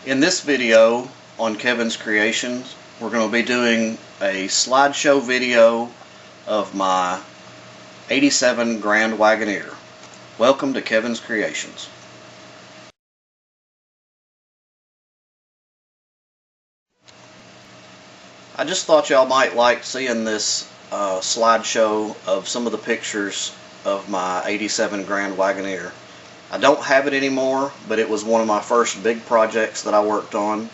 In this video on Kevin's Creations, we're going to be doing a slideshow video of my 87 Grand Wagoneer. Welcome to Kevin's Creations. I just thought y'all might like seeing this slideshow of some of the pictures of my 87 Grand Wagoneer. I don't have it anymore, but it was one of my first big projects that I worked on.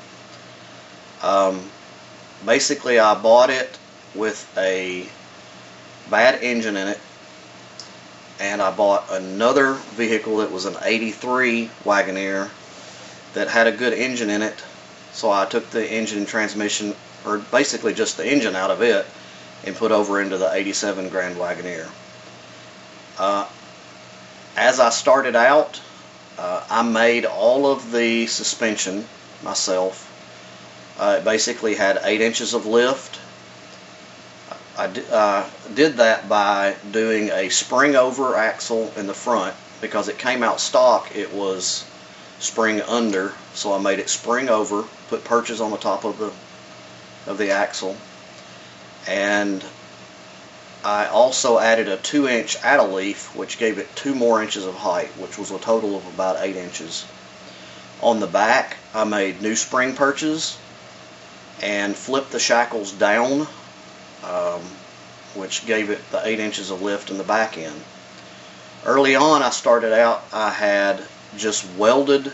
Basically, I bought it with a bad engine in it, and I bought another vehicle that was an 83 Wagoneer that had a good engine in it, so I took the engine and transmission, or basically just the engine out of it, and put over into the 87 Grand Wagoneer. As I started out, I made all of the suspension myself. It basically had 8 inches of lift. I did that by doing a spring over axle in the front. Because it came out stock, it was spring under, so I made it spring over, put perches on the top of the axle, and I also added a 2-inch addle leaf, which gave it 2 more inches of height, which was a total of about 8 inches. On the back, I made new spring perches and flipped the shackles down, which gave it the 8 inches of lift in the back end. Early on, I started out, I had just welded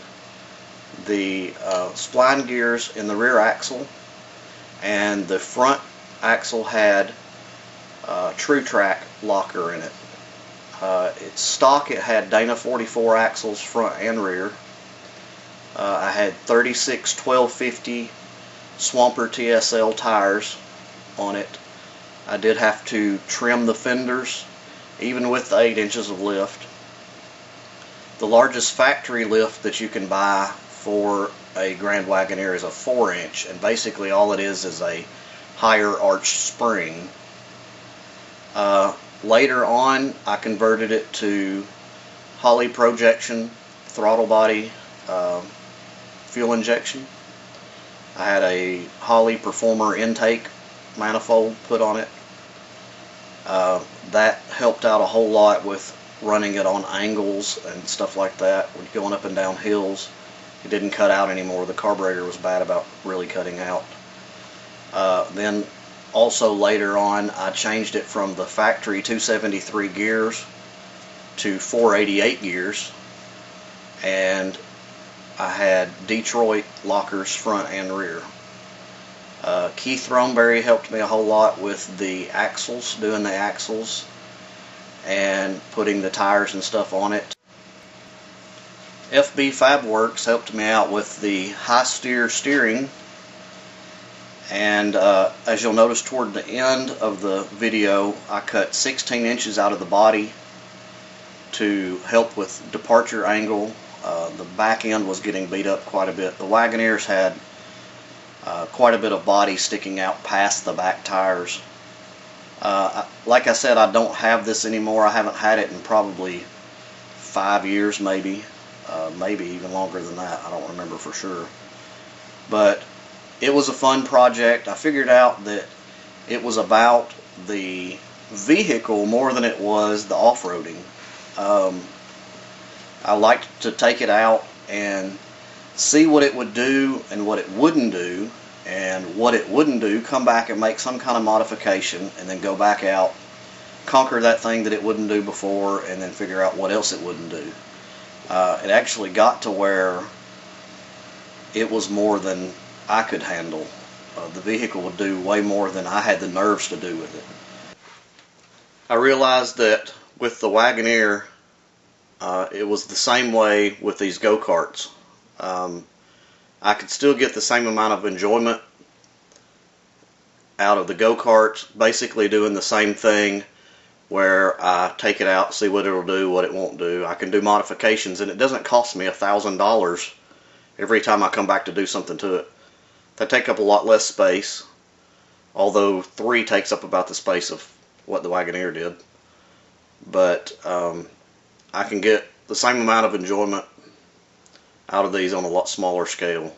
the spline gears in the rear axle, and the front axle had True Track locker in it. It's stock. It had Dana 44 axles front and rear. I had 36 1250 Swamper TSL tires on it. I did have to trim the fenders, even with the 8 inches of lift. The largest factory lift that you can buy for a Grand Wagoneer is a 4-inch, and basically all it is a higher arched spring. Later on, I converted it to Holley projection, throttle body, fuel injection. I had a Holley Performer intake manifold put on it. That helped out a whole lot with running it on angles and stuff like that. When you're going up and down hills, it didn't cut out anymore. The carburetor was bad about really cutting out. Then also later on, I changed it from the factory 273 gears to 488 gears, and I had Detroit lockers front and rear. Keith Throneberry helped me a whole lot with the axles, doing the axles and putting the tires and stuff on it. FB Fabworks helped me out with the high steer steering. And as you'll notice toward the end of the video, I cut 16 inches out of the body to help with departure angle. The back end was getting beat up quite a bit. The Wagoneers had quite a bit of body sticking out past the back tires. Like I said, I don't have this anymore. I haven't had it in probably 5 years, maybe even longer than that. I don't remember for sure. But it was a fun project. I figured out that it was about the vehicle more than it was the off-roading. I liked to take it out and see what it would do and what it wouldn't do, and what it wouldn't do, come back and make some kind of modification, and then go back out, conquer that thing that it wouldn't do before, and then figure out what else it wouldn't do. It actually got to where it was more than I could handle. The vehicle would do way more than I had the nerves to do with it. I realized that with the Wagoneer, it was the same way with these go-karts. I could still get the same amount of enjoyment out of the go-karts, basically doing the same thing, where I take it out, see what it'll do, what it won't do. I can do modifications, and it doesn't cost me $1,000 every time I come back to do something to it. They take up a lot less space, although 3 takes up about the space of what the Wagoneer did. But I can get the same amount of enjoyment out of these on a lot smaller scale.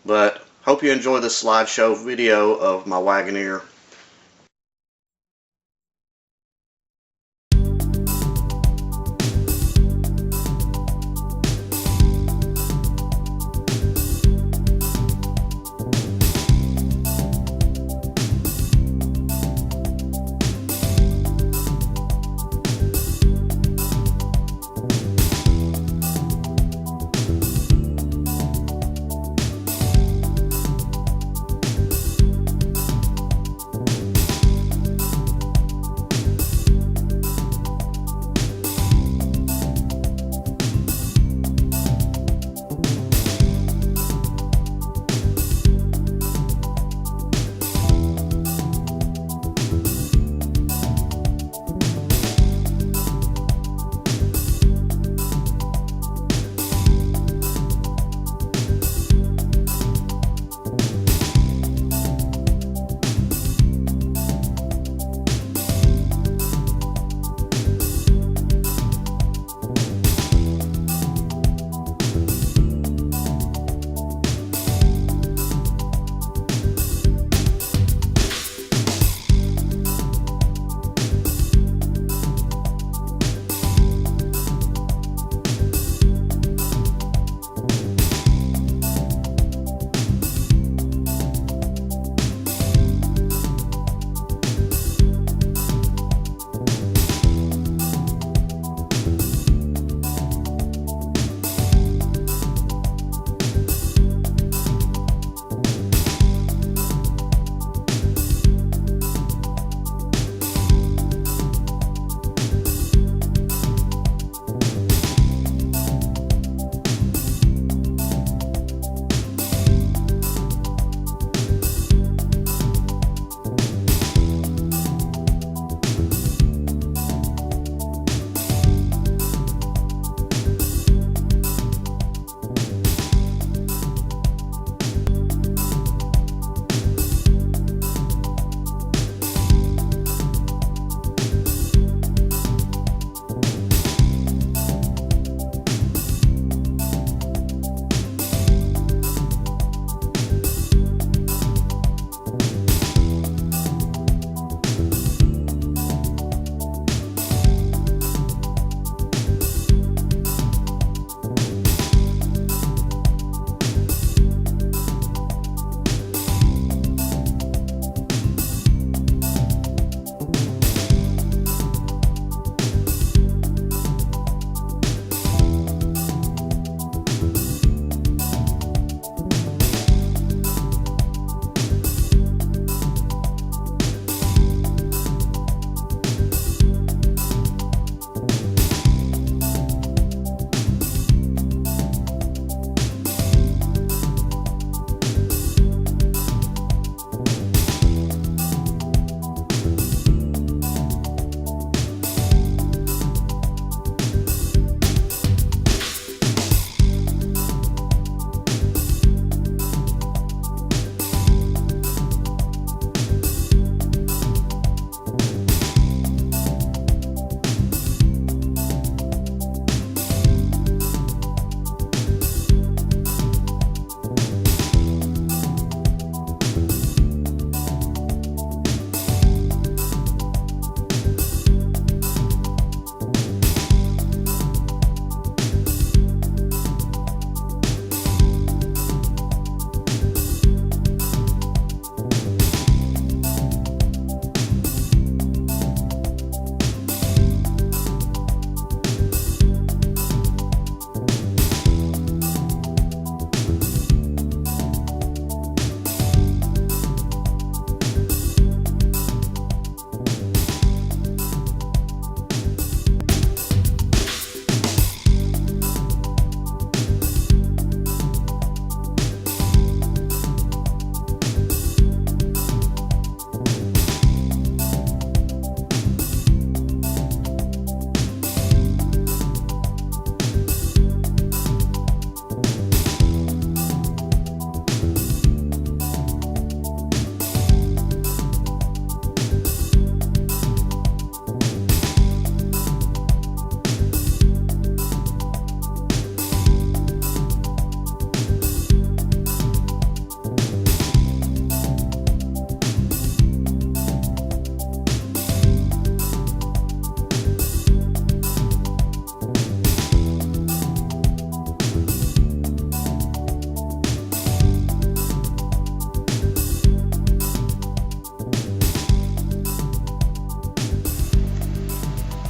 But hope you enjoy this slideshow video of my Wagoneer.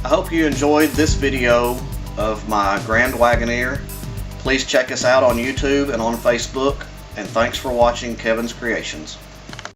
I hope you enjoyed this video of my Grand Wagoneer. Please check us out on YouTube and on Facebook, and thanks for watching Kevin's Creations.